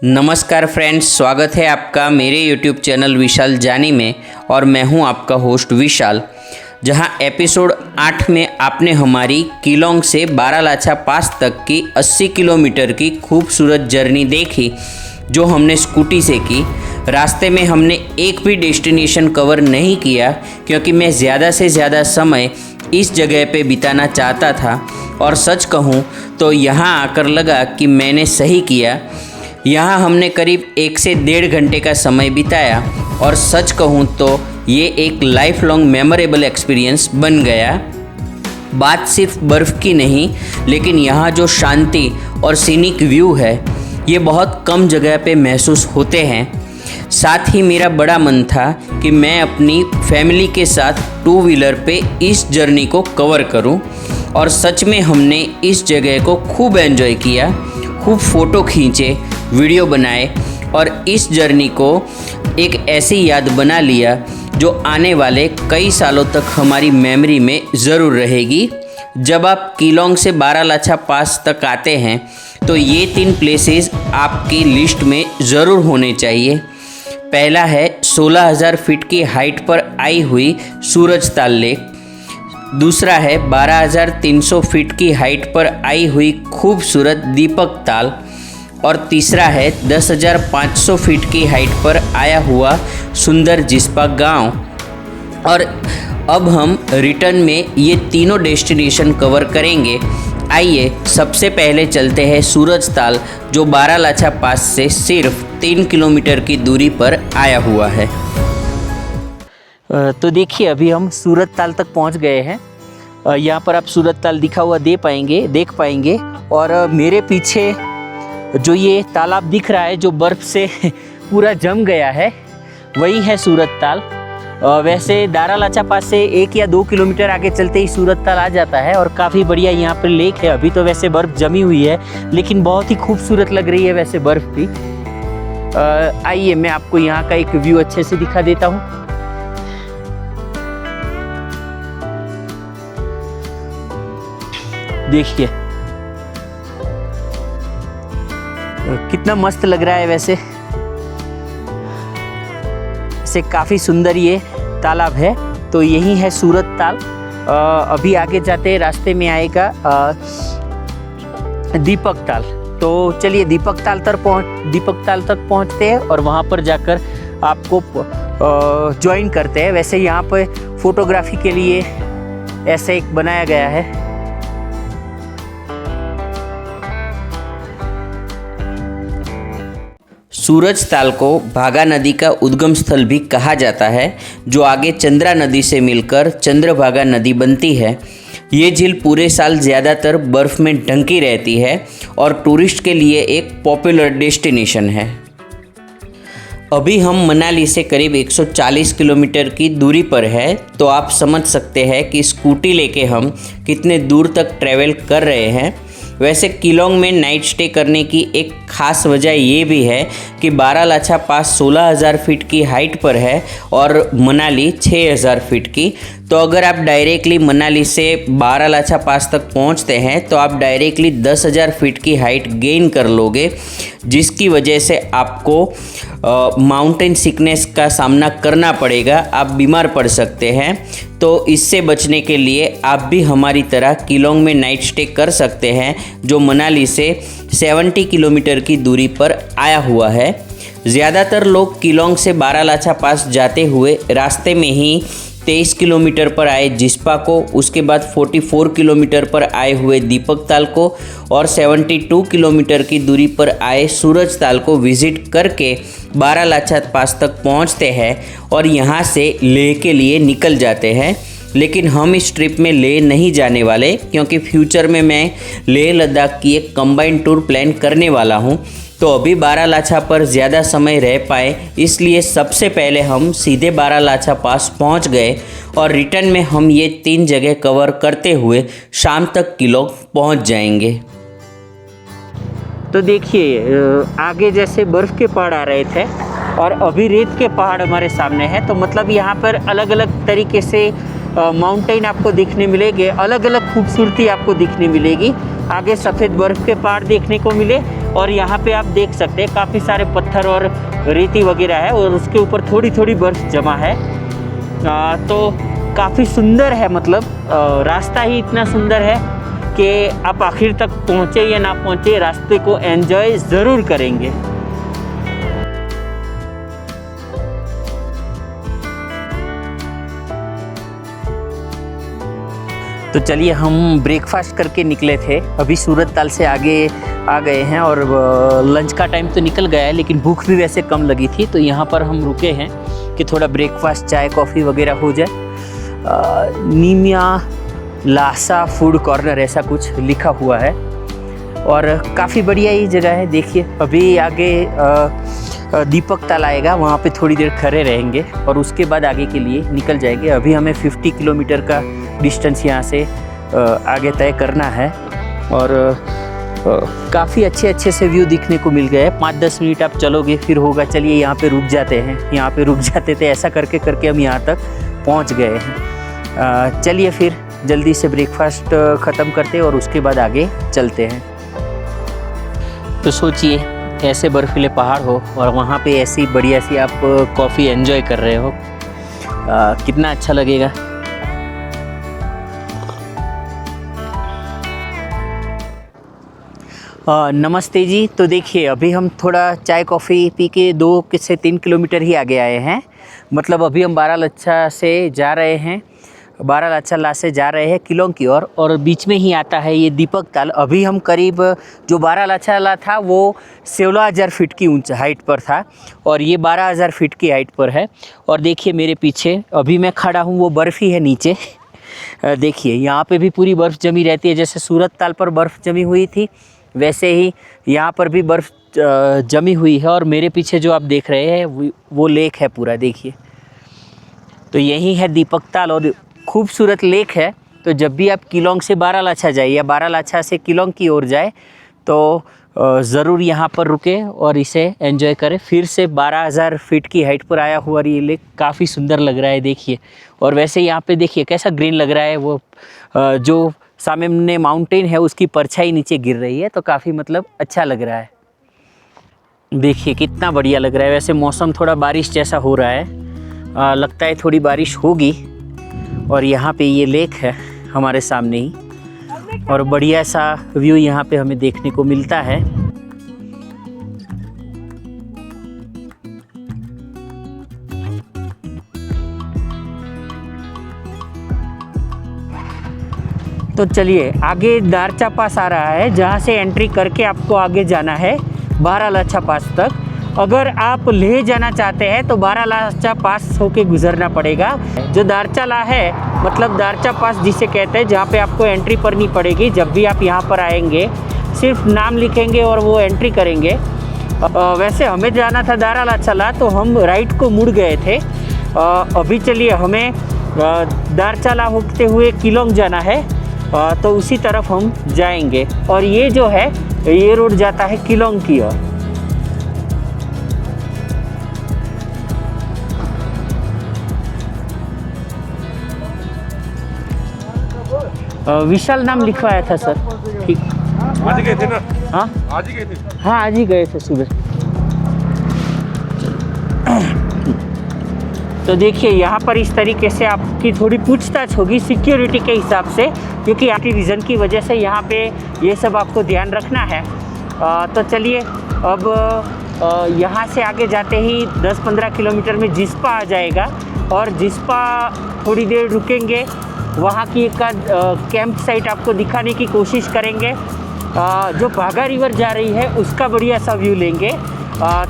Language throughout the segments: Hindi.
नमस्कार फ्रेंड्स, स्वागत है आपका मेरे YouTube चैनल विशाल जानी में। और मैं हूं आपका होस्ट विशाल। जहां एपिसोड 8 में आपने हमारी किलोंग से बारालाचा पास तक की 80 किलोमीटर की खूबसूरत जर्नी देखी जो हमने स्कूटी से की। रास्ते में हमने एक भी डेस्टिनेशन कवर नहीं किया क्योंकि मैं ज़्यादा से ज़्यादा समय इस जगह पे बिताना चाहता था। और सच कहूँ तो यहाँ आकर लगा कि मैंने सही किया। यहाँ हमने करीब 1 से 1.5 घंटे का समय बिताया और सच कहूँ तो ये एक लाइफ लॉन्ग मेमोरेबल एक्सपीरियंस बन गया। बात सिर्फ बर्फ़ की नहीं, लेकिन यहाँ जो शांति और सीनिक व्यू है ये बहुत कम जगह पे महसूस होते हैं। साथ ही मेरा बड़ा मन था कि मैं अपनी फैमिली के साथ 2 व्हीलर पे इस जर्नी को कवर करूं। और सच में हमने इस जगह को खूब एंजॉय किया, खूब फ़ोटो खींचे, वीडियो बनाए और इस जर्नी को एक ऐसी याद बना लिया जो आने वाले कई सालों तक हमारी मेमोरी में ज़रूर रहेगी। जब आप किलोंग से बारालाचा पास तक आते हैं तो ये 3 प्लेसेस आपकी लिस्ट में ज़रूर होने चाहिए। पहला है 16,000 फीट की हाइट पर आई हुई सूरजताल लेक। दूसरा है 12,300 फीट की हाइट पर आई हुई खूबसूरत दीपक ताल। और तीसरा है 10,500 फीट की हाइट पर आया हुआ सुंदर जिस्पा गांव। और अब हम रिटर्न में ये तीनों डेस्टिनेशन कवर करेंगे। आइए सबसे पहले चलते हैं सूरजताल जो बारालाचा पास से सिर्फ 3 किलोमीटर की दूरी पर आया हुआ है। तो देखिए अभी हम सूरजताल तक पहुंच गए हैं। यहाँ पर आप सूरजताल दिखा हुआ देख पाएंगे। और मेरे पीछे जो ये तालाब दिख रहा है जो बर्फ़ से पूरा जम गया है वही है सूरजताल। वैसे बारालाचा पास से 1 या 2 किलोमीटर आगे चलते ही सूरजताल आ जाता है और काफ़ी बढ़िया यहाँ पर लेक है। अभी तो वैसे बर्फ़ जमी हुई है लेकिन बहुत ही खूबसूरत लग रही है वैसे बर्फ़ भी। आइए मैं आपको यहाँ का एक व्यू अच्छे से दिखा देता हूँ। देखिए कितना मस्त लग रहा है वैसे काफ़ी सुंदर ये तालाब है। तो यही है सूरजताल। अभी आगे जाते रास्ते में आएगा दीपक ताल। तो चलिए दीपक ताल तक पहुंचते हैं और वहां पर जाकर आपको ज्वाइन करते हैं। वैसे यहाँ पे फोटोग्राफी के लिए ऐसे एक बनाया गया है। सूरजताल को भागा नदी का उद्गम स्थल भी कहा जाता है जो आगे चंद्रा नदी से मिलकर चंद्रभागा नदी बनती है। ये झील पूरे साल ज़्यादातर बर्फ़ में ढंकी रहती है और टूरिस्ट के लिए एक पॉपुलर डेस्टिनेशन है। अभी हम मनाली से करीब 140 किलोमीटर की दूरी पर है। तो आप समझ सकते हैं कि स्कूटी लेके हम कितने दूर तक ट्रैवल कर रहे हैं। वैसे किलोंग में नाइट स्टे करने की एक ख़ास वजह ये भी है कि बारालाचा पास 16,000 फीट की हाइट पर है और मनाली 6,000 फीट की। तो अगर आप डायरेक्टली मनाली से बारालाचा पास तक पहुंचते हैं तो आप डायरेक्टली 10,000 फीट की हाइट गेन कर लोगे, जिसकी वजह से आपको माउंटेन सिकनेस का सामना करना पड़ेगा, आप बीमार पड़ सकते हैं। तो इससे बचने के लिए आप भी हमारी तरह किलोंग में नाइट स्टे कर सकते हैं जो मनाली से 70 किलोमीटर की दूरी पर आया हुआ है। ज़्यादातर लोग किलोंग से बारालाचा पास जाते हुए रास्ते में ही 23 किलोमीटर पर आए जिस्पा को, उसके बाद 44 किलोमीटर पर आए हुए दीपक ताल को और 72 किलोमीटर की दूरी पर आए सूरजताल को विज़िट करके बारालाचा पास तक पहुंचते हैं और यहां से लेह के लिए निकल जाते हैं। लेकिन हम इस ट्रिप में लेह नहीं जाने वाले क्योंकि फ्यूचर में मैं लेह लद्दाख की एक कंबाइंड टूर प्लान करने वाला हूं। तो अभी बारालाचा पर ज़्यादा समय रह पाए इसलिए सबसे पहले हम सीधे बारालाचा पास पहुंच गए और रिटर्न में हम ये 3 जगह कवर करते हुए शाम तक किलोंग पहुंच जाएंगे। तो देखिए आगे जैसे बर्फ़ के पहाड़ आ रहे थे और अभी रेत के पहाड़ हमारे सामने हैं। तो मतलब यहाँ पर अलग अलग तरीके से माउंटेन आपको दिखने मिलेंगे, अलग अलग खूबसूरती आपको दिखने मिलेगी। आगे सफ़ेद बर्फ़ के पहाड़ देखने को मिले और यहाँ पे आप देख सकते हैं काफ़ी सारे पत्थर और रेती वगैरह है और उसके ऊपर थोड़ी थोड़ी बर्फ़ जमा है। तो काफ़ी सुंदर है, मतलब रास्ता ही इतना सुंदर है कि आप आखिर तक पहुँचे या ना पहुँचे, रास्ते को एंजॉय ज़रूर करेंगे। तो चलिए, हम ब्रेकफास्ट करके निकले थे, अभी सूरत ताल से आगे आ गए हैं और लंच का टाइम तो निकल गया है, लेकिन भूख भी वैसे कम लगी थी, तो यहाँ पर हम रुके हैं कि थोड़ा ब्रेकफास्ट, चाय कॉफ़ी वगैरह हो जाए। नीमिया लासा फूड कॉर्नर ऐसा कुछ लिखा हुआ है और काफ़ी बढ़िया ये जगह है। देखिए, अभी आगे दीपक ताल आएगा, वहाँ पे थोड़ी देर खड़े रहेंगे और उसके बाद आगे के लिए निकल जाएंगे। अभी हमें 50 किलोमीटर का डिस्टेंस यहाँ से आगे तय करना है और काफ़ी अच्छे से व्यू दिखने को मिल गए हैं। 5-10 मिनट आप चलोगे फिर होगा चलिए यहाँ पे रुक जाते हैं, यहाँ पे रुक जाते थे, ऐसा करके करके हम यहाँ तक पहुँच गए हैं। चलिए फिर जल्दी से ब्रेकफास्ट ख़त्म करते हैं और उसके बाद आगे चलते हैं। तो सोचिए, ऐसे बर्फीले पहाड़ हो और वहाँ पे ऐसी बढ़िया सी आप कॉफ़ी एंजॉय कर रहे हो, कितना अच्छा लगेगा। नमस्ते जी। तो देखिए, अभी हम थोड़ा चाय कॉफ़ी पी के 2 से 3 किलोमीटर ही आगे आए हैं। मतलब अभी हम बारालाचा से जा रहे हैं, बारालाचा से जा रहे हैं किलोंग की ओर और बीच में ही आता है ये दीपक ताल। अभी हम करीब, जो बारालाचा था वो 16,000 फीट की ऊंचाई हाइट पर था और ये 12,000 फीट की हाइट पर है। और देखिए मेरे पीछे अभी मैं खड़ा हूँ, वो बर्फ़ ही है नीचे। देखिए यहाँ पे भी पूरी बर्फ़ जमी रहती है, जैसे सूरत ताल पर बर्फ़ जमी हुई थी वैसे ही यहाँ पर भी बर्फ़ जमी हुई है। और मेरे पीछे जो आप देख रहे हैं वो लेक है पूरा, देखिए। तो यही है दीपक ताल और खूबसूरत लेक है। तो जब भी आप किलोंग से बारालाचा जाए या बारालाचा से किलोंग की ओर जाए तो ज़रूर यहाँ पर रुके और इसे एंजॉय करें। फिर से 12,000 फीट की हाइट पर आया हुआ ये लेक काफ़ी सुंदर लग रहा है, देखिए। और वैसे यहाँ पे देखिए कैसा ग्रीन लग रहा है, वो जो सामने माउंटेन है उसकी परछाई नीचे गिर रही है, तो काफ़ी मतलब अच्छा लग रहा है। देखिए कितना बढ़िया लग रहा है। वैसे मौसम थोड़ा बारिश जैसा हो रहा है, लगता है थोड़ी बारिश होगी। और यहाँ पे ये लेक है हमारे सामने ही और बढ़िया सा व्यू यहाँ पे हमें देखने को मिलता है। तो चलिए, आगे दारचा पास आ रहा है, जहाँ से एंट्री करके आपको आगे जाना है बारालाचा पास तक। अगर आप लेह जाना चाहते हैं तो बारालाचा पास होके गुजरना पड़ेगा। जो दारचाला है, मतलब दारचा पास जिसे कहते हैं, जहाँ पे आपको एंट्री करनी पड़ेगी। जब भी आप यहाँ पर आएंगे सिर्फ नाम लिखेंगे और वो एंट्री करेंगे। वैसे हमें जाना था दारालाचा, तो हम राइट को मुड़ गए थे। अभी चलिए, हमें दारचाला होते हुए किलोंग जाना है, तो उसी तरफ हम जाएंगे। और ये जो है, ये रोड जाता है किलोंग की ओर। विशाल नाम लिखवाया था सर। ठीक, आज ही गए थे ना? हाँ आज ही गए थे। हाँ, आज ही गए थे सुबह। तो देखिए यहाँ पर इस तरीके से आपकी थोड़ी पूछताछ होगी सिक्योरिटी के हिसाब से, क्योंकि आपकी रीज़न की वजह से यहाँ पे ये सब आपको ध्यान रखना है। तो चलिए, अब यहाँ से आगे जाते ही 10-15 किलोमीटर में जिस्पा आ जाएगा और जिस्पा थोड़ी देर रुकेंगे, वहाँ की एक कैंप साइट आपको दिखाने की कोशिश करेंगे। जो बागा रिवर जा रही है उसका बढ़िया सा व्यू लेंगे।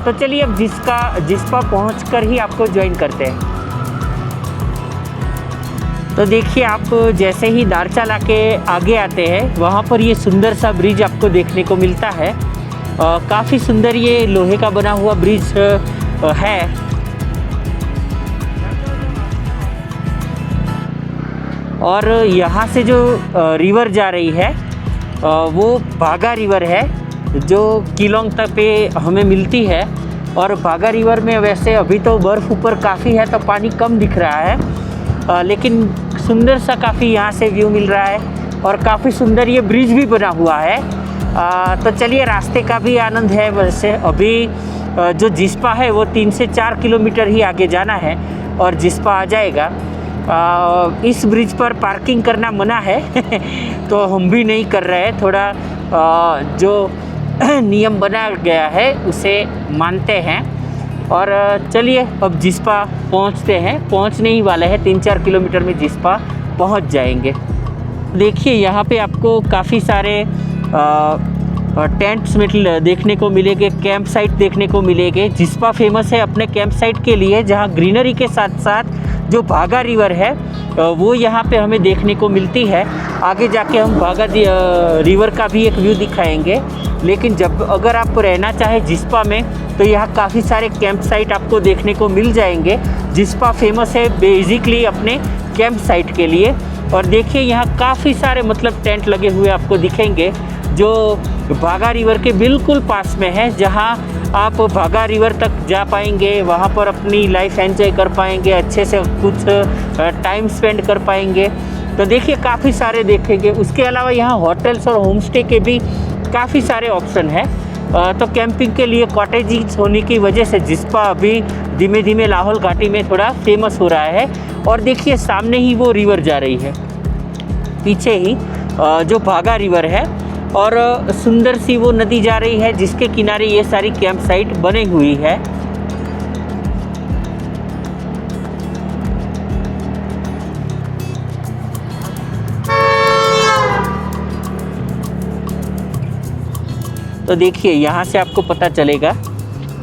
तो चलिए, अब जिस्पा पहुँचकर ही आपको ज्वाइन करते हैं। तो देखिए, आप जैसे ही दारचाला के आगे आते हैं वहाँ पर ये सुंदर सा ब्रिज आपको देखने को मिलता है। काफ़ी सुंदर ये लोहे का बना हुआ ब्रिज है। और यहाँ से जो रिवर जा रही है वो बागा रिवर है, जो किलोंग तक पे हमें मिलती है। और बागा रिवर में वैसे अभी तो बर्फ़ ऊपर काफ़ी है तो पानी कम दिख रहा है, लेकिन सुंदर सा काफ़ी यहाँ से व्यू मिल रहा है। और काफ़ी सुंदर ये ब्रिज भी बना हुआ है। तो चलिए, रास्ते का भी आनंद है। वैसे अभी जो जिस्पा है वो 3 से 4 किलोमीटर ही आगे जाना है और जिस्पा आ जाएगा। इस ब्रिज पर पार्किंग करना मना है तो हम भी नहीं कर रहे हैं। थोड़ा जो नियम बना गया है उसे मानते हैं। और चलिए अब जिस्पा पहुंचते हैं। पहुंचने ही वाले हैं, 3-4 किलोमीटर में जिस्पा पहुंच जाएंगे। देखिए यहाँ पे आपको काफ़ी सारे टेंट्स देखने को मिलेंगे, कैंप साइट देखने को मिलेंगे। जिस्पा फेमस है अपने कैंप साइट के लिए, जहाँ ग्रीनरी के साथ साथ जो भागा रिवर है वो यहाँ पे हमें देखने को मिलती है। आगे जाके हम भागा रिवर का भी एक व्यू दिखाएंगे। लेकिन जब अगर आप रहना चाहें जिस्पा में तो यहाँ काफ़ी सारे कैंप साइट आपको देखने को मिल जाएंगे। जिस्पा फेमस है बेसिकली अपने कैंप साइट के लिए। और देखिए यहाँ काफ़ी सारे मतलब टेंट लगे हुए आपको दिखेंगे जो भागा रिवर के बिल्कुल पास में है, जहाँ आप भागा रिवर तक जा पाएंगे, वहाँ पर अपनी लाइफ एंजॉय कर पाएंगे, अच्छे से कुछ टाइम स्पेंड कर पाएंगे। तो देखिए काफ़ी सारे देखेंगे। उसके अलावा यहाँ होटल्स और होम स्टे के भी काफ़ी सारे ऑप्शन है। तो कैंपिंग के लिए कॉटेजेस होने की वजह से जिस्पा अभी धीमे धीमे लाहौल घाटी में थोड़ा फेमस हो रहा है। और देखिए सामने ही वो रिवर जा रही है, पीछे ही जो भागा रिवर है, और सुंदर सी वो नदी जा रही है जिसके किनारे ये सारी कैंप साइट बनी हुई है। तो देखिए यहाँ से आपको पता चलेगा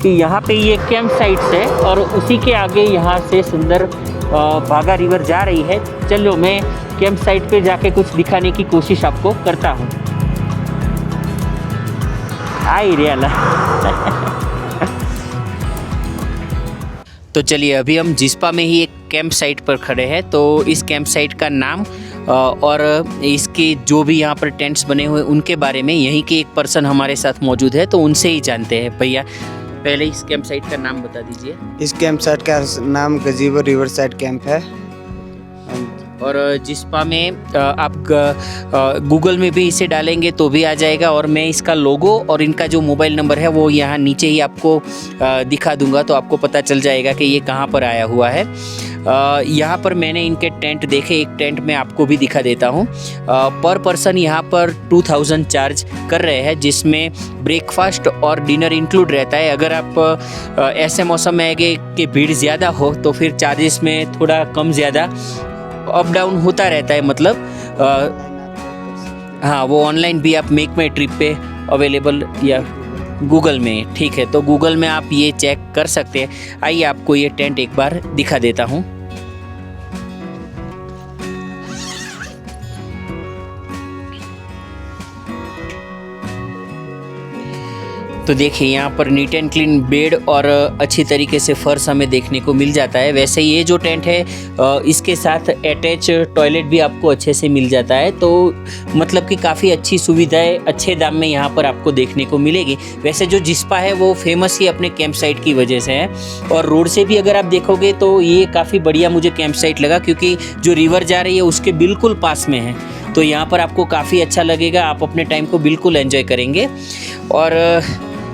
कि यहाँ पे ये कैंप साइट है और उसी के आगे यहाँ से सुंदर भागा रिवर जा रही है। चलो मैं कैंप साइट पे जाके कुछ दिखाने की कोशिश आपको करता हूँ। आई रियाला तो चलिए अभी हम जिस्पा में ही एक कैंप साइट पर खड़े हैं। तो इस कैंप साइट का नाम और इसके जो भी यहाँ पर टेंट्स बने हुए उनके बारे में यहीं के एक पर्सन हमारे साथ मौजूद है, तो उनसे ही जानते हैं। भैया पहले इस कैंप साइट का नाम बता दीजिए। इस कैंप साइट का नाम गजीबो रिवर साइड कैंप है। और जिस्पा में आप गूगल में भी इसे डालेंगे तो भी आ जाएगा। और मैं इसका लोगो और इनका जो मोबाइल नंबर है वो यहाँ नीचे ही आपको दिखा दूंगा, तो आपको पता चल जाएगा कि ये कहाँ पर आया हुआ है। यहाँ पर मैंने इनके टेंट देखे, एक टेंट मैं आपको भी दिखा देता हूँ। पर पर्सन यहाँ पर 2000 चार्ज कर रहे हैं, जिसमें ब्रेकफास्ट और डिनर इंक्लूड रहता है। अगर आप ऐसे मौसम में आएंगे कि भीड़ ज़्यादा हो तो फिर चार्जेस में थोड़ा कम ज़्यादा अप डाउन होता रहता है। मतलब हाँ, वो ऑनलाइन भी आप मेक माई ट्रिप पे अवेलेबल या गूगल में, ठीक है, तो गूगल में आप ये चेक कर सकते हैं। आइए आपको ये टेंट एक बार दिखा देता हूँ। तो देखिए यहाँ पर नीट एंड क्लीन बेड और अच्छी तरीके से फर्श हमें देखने को मिल जाता है। वैसे ये जो टेंट है इसके साथ अटैच टॉयलेट भी आपको अच्छे से मिल जाता है। तो मतलब कि काफ़ी अच्छी सुविधाएं अच्छे दाम में यहाँ पर आपको देखने को मिलेगी। वैसे जो जिस्पा है वो फेमस ही अपने कैंप साइट की वजह से है। और रोड से भी अगर आप देखोगे तो ये काफ़ी बढ़िया मुझे कैंप साइट लगा, क्योंकि जो रिवर जा रही है उसके बिल्कुल पास में है। तो यहाँ पर आपको काफ़ी अच्छा लगेगा, आप अपने टाइम को बिल्कुल एंजॉय करेंगे। और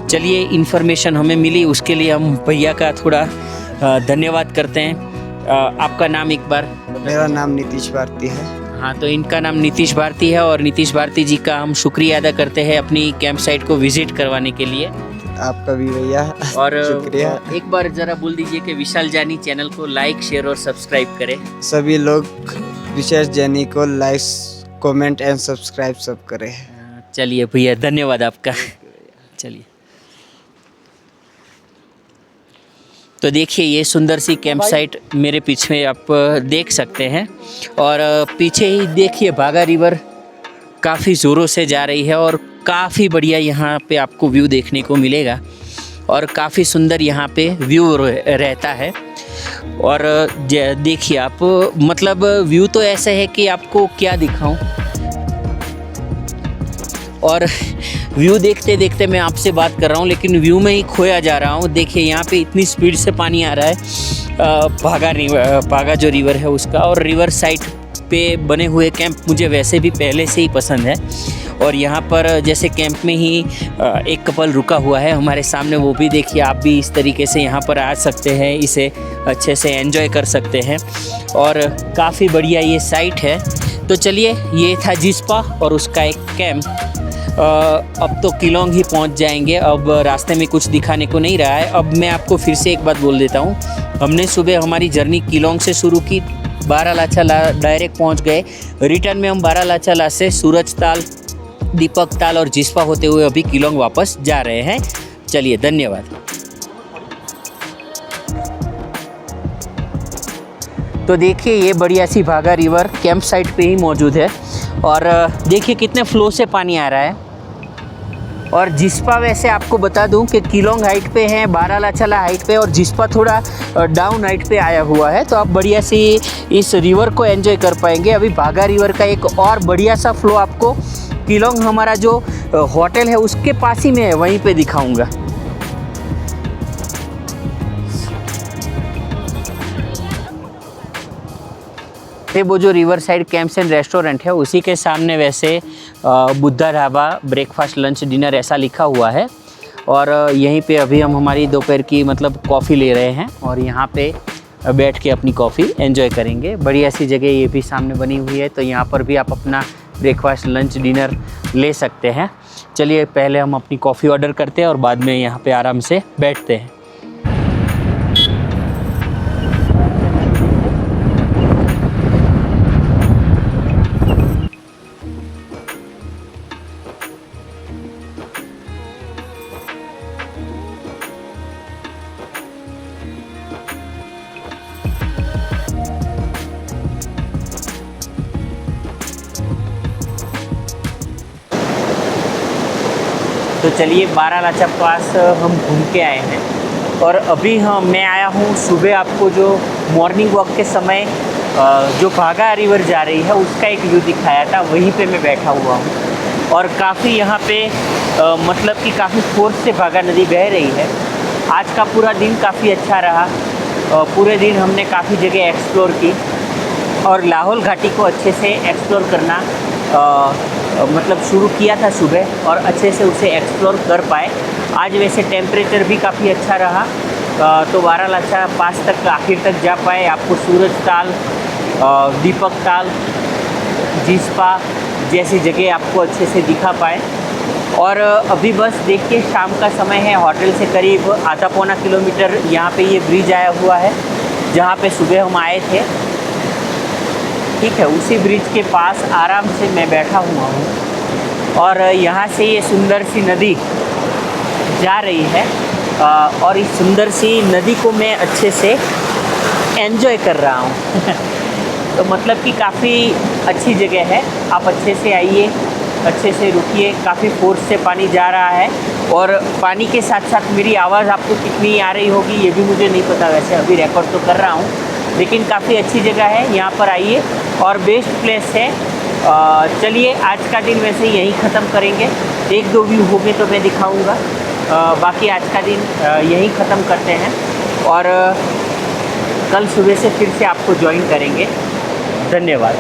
चलिए इन्फॉर्मेशन हमें मिली, उसके लिए हम भैया का थोड़ा धन्यवाद करते हैं। आपका नाम एक बार? मेरा नाम नीतीश भारती है। हाँ, तो इनका नाम नीतीश भारती है और नीतीश भारती जी का हम शुक्रिया अदा करते हैं अपनी कैंप साइट को विजिट करवाने के लिए। आपका भी भैया और शुक्रिया। एक बार ज़रा बोल दीजिए कि विशाल जानी चैनल को लाइक, शेयर और सब्सक्राइब करें। सभी लोग विशेष जैनी को लाइक, कमेंट एंड सब्सक्राइब सब करें। चलिए भैया, धन्यवाद आपका। चलिए, तो देखिए ये सुंदर सी कैंप साइट मेरे पीछे आप देख सकते हैं। और पीछे ही देखिए भागा रिवर काफ़ी ज़ोरों से जा रही है और काफ़ी बढ़िया यहाँ पे आपको व्यू देखने को मिलेगा और काफ़ी सुंदर यहाँ पे व्यू रहता है। और देखिए आप, मतलब व्यू तो ऐसा है कि आपको क्या दिखाऊं। और व्यू देखते देखते मैं आपसे बात कर रहा हूँ लेकिन व्यू में ही खोया जा रहा हूँ। देखिए यहाँ पे इतनी स्पीड से पानी आ रहा है भागा जो रिवर है उसका। और रिवर साइड पे बने हुए कैंप मुझे वैसे भी पहले से ही पसंद है। और यहाँ पर जैसे कैंप में ही एक कपल रुका हुआ है हमारे सामने, वो भी देखिए। आप भी इस तरीके से यहाँ पर आ सकते हैं, इसे अच्छे से एंजॉय कर सकते हैं और काफ़ी बढ़िया ये साइट है। तो चलिए, ये था जिस्पा और उसका एक कैंप। अब तो किलोंग ही पहुँच जाएंगे, अब रास्ते में कुछ दिखाने को नहीं रहा है। अब मैं आपको फिर से एक बात बोल देता हूँ, हमने सुबह हमारी जर्नी किलोंग से शुरू की, बारालाचाला डायरेक्ट पहुँच गए। रिटर्न में हम बारालाचाला से सूरज ताल, दीपक ताल और जिस्पा होते हुए अभी किलोंग वापस जा रहे हैं। चलिए, धन्यवाद। तो देखिए, ये बढ़िया सी भागा रिवर कैंप साइट पे ही मौजूद है और देखिए कितने फ्लो से पानी आ रहा है। और जिस्पा वैसे आपको बता दूं कि किलोंग हाइट पे है, बारालाचाला हाइट पे और जिस्पा थोड़ा डाउन हाइट पे आया हुआ है। तो आप बढ़िया सी इस रिवर को एंजॉय कर पाएंगे। अभी भागा रिवर का एक और बढ़िया सा फ्लो आपको किलोंग हमारा जो होटल है उसके पास ही में है, वहीं पे दिखाऊंगा। ये वो जो river side camps and restaurant है उसी के सामने वैसे Buddha dhaba breakfast lunch dinner ऐसा लिखा हुआ है। और यहीं पे अभी हम हमारी दोपहर की मतलब कॉफ़ी ले रहे हैं और यहाँ पे बैठ के अपनी कॉफ़ी एंजॉय करेंगे। बढ़िया सी जगह ये भी सामने बनी हुई है, तो यहाँ पर भी आप अपना ब्रेकफास्ट लंच डिनर ले सकते हैं। चलिए, पहले हम अपनी कॉफ़ी ऑर्डर करते हैं और बाद में यहाँ पे आराम से बैठते हैं। तो चलिए, बारालाचा पास हम घूम के आए हैं और अभी मैं आया हूँ सुबह। आपको जो मॉर्निंग वॉक के समय जो भागा रिवर जा रही है उसका एक व्यू दिखाया था, वहीं पे मैं बैठा हुआ हूँ। और काफ़ी यहाँ पे मतलब कि काफ़ी फोर्स से भागा नदी बह रही है। आज का पूरा दिन काफ़ी अच्छा रहा। पूरे दिन हमने काफ़ी जगह एक्सप्लोर की और लाहौल घाटी को अच्छे से एक्सप्लोर करना मतलब शुरू किया था सुबह और अच्छे से उसे एक्सप्लोर कर पाए। आज वैसे टेम्परेचर भी काफ़ी अच्छा रहा, तो बारालाचा पास तक आखिर तक जा पाए। आपको सूरज ताल, दीपक ताल, जिस्पा जैसी जगह आपको अच्छे से दिखा पाए। और अभी बस देखिए, शाम का समय है। होटल से करीब आधा पौना किलोमीटर यहाँ पे ये ब्रिज आया हुआ है जहाँ पे सुबह हम आए थे। ठीक है, उसी ब्रिज के पास आराम से मैं बैठा हुआ हूँ और यहाँ से ये सुंदर सी नदी जा रही है और इस सुंदर सी नदी को मैं अच्छे से एंजॉय कर रहा हूँ। तो मतलब कि काफ़ी अच्छी जगह है। आप अच्छे से आइए, अच्छे से रुकिए। काफ़ी फोर्स से पानी जा रहा है और पानी के साथ साथ मेरी आवाज़ आपको कितनी आ रही होगी ये भी मुझे नहीं पता। वैसे अभी रिकॉर्ड तो कर रहा हूँ, लेकिन काफ़ी अच्छी जगह है। यहाँ पर आइए और बेस्ट प्लेस है। चलिए, आज का दिन वैसे यहीं ख़त्म करेंगे। एक दो व्यू हो गए तो मैं दिखाऊंगा, बाकी आज का दिन यहीं ख़त्म करते हैं और कल सुबह से फिर से आपको ज्वाइन करेंगे। धन्यवाद।